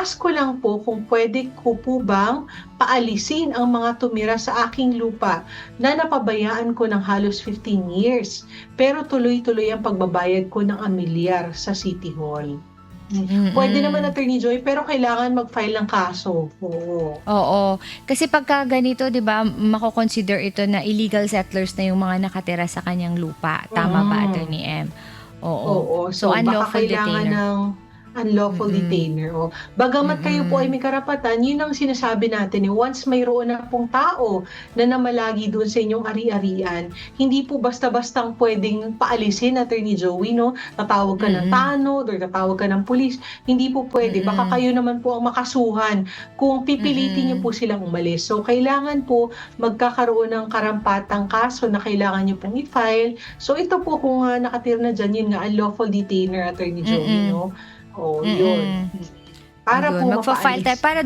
i-ask ko lang po kung pwede ko po bang paalisin ang mga tumira sa aking lupa na napabayaan ko ng halos 15 years, pero tuloy-tuloy ang pagbabayad ko ng amilyar sa City Hall. Pwede naman, Mm. Attorney Joy, pero kailangan mag-file ng kaso. Oo. Oo. Kasi pagka ganito, 'di ba, mako-consider ito na illegal settlers na yung mga nakatira sa kanyang lupa. Tama ba, Mm. Attorney M? Oo. Oo, So, so baka unlawful kailangan detainer. ng unlawful Mm. detainer. O, bagamat kayo po ay Mm. may karapatan, yun ang sinasabi natin, once mayroon na pong tao na namalagi doon sa inyong ari-arian, hindi po basta-bastang pwedeng paalisin, Attorney Joey, no? Tatawag ka ng Mm. tanod or tatawag ka ng pulis, hindi po pwede. Baka Mm. kayo naman po ang makasuhan kung pipilitin niyo po Mm. silang umalis. So, kailangan po magkakaroon ng karampatang kaso na kailangan niyo pong i-file. So, ito po kung nakatira na dyan, yun nga, unlawful detainer, Attorney Joey, Mm. no? Oo, yun. Mm. Para Ayun, po magfa-file tayo mapaalis. para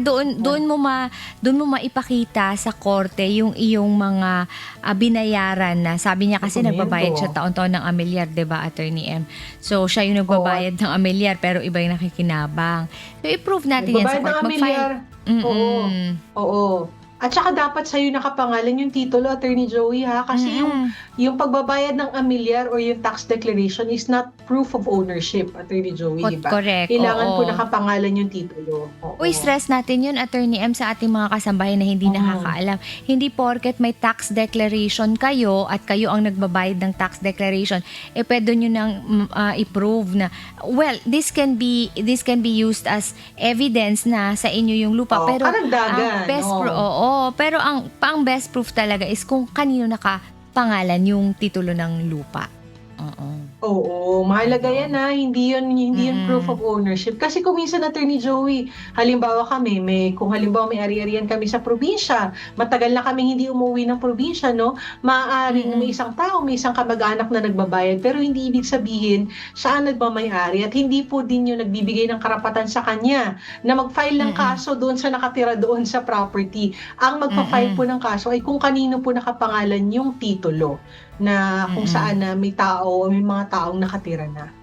doon mo maipakita sa korte yung iyong mga binayaran na sabi niya kasi nagbabayad siya Dokumento. taon-taon ng amilyar, 'di ba, Attorney M? So siya yung Oo, at nagbabayad ng amilyar pero iba yung nakikinabang. So i-prove natin yan sa nagbabayad ng court. Mag-file. amilyar. Oo, Mm. oo. At saka dapat sa'yo nakapangalan yung titulo, Attorney Joey, ha? Kasi Mm. yung pagbabayad ng amilyar or yung tax declaration is not proof of ownership, Attorney Joey, di ba? Correct. Kailangan po Oo. nakapangalan yung titulo. Uy, Oo. stress natin yun, Attorney M, sa ating mga kasambahay na hindi Mm. nakakaalam. Hindi porket may tax declaration kayo at kayo ang nagbabayad ng tax declaration, pwede nyo nang i-prove na, well, this can be used as evidence na sa inyo yung lupa. Oh, Pero ang karagdagan. best Oo. pero ang best proof talaga is kung kanino nakapangalan yung titulo ng lupa. Oo. Oo, mahalaga yan, Ayun. hindi yun proof Mm. of ownership. Kasi kung minsan, Attorney Joey, halimbawa kami, kung halimbawa may ari-arian kami sa probinsya, matagal na kaming hindi umuwi ng probinsya, no? Maaaring may Mm. isang tao, may isang kamag-anak na nagbabayad, pero hindi ibig sabihin siya ang nagmamay-ari at hindi po din yung nagbibigay ng karapatan sa kanya na mag-file ng Mm. kaso doon sa nakatira doon sa property. Ang magpa-file Mm. po ng kaso ay kung kanino po nakapangalan yung titulo na kung Mm. saan na may tao o may mga taong nakatira na.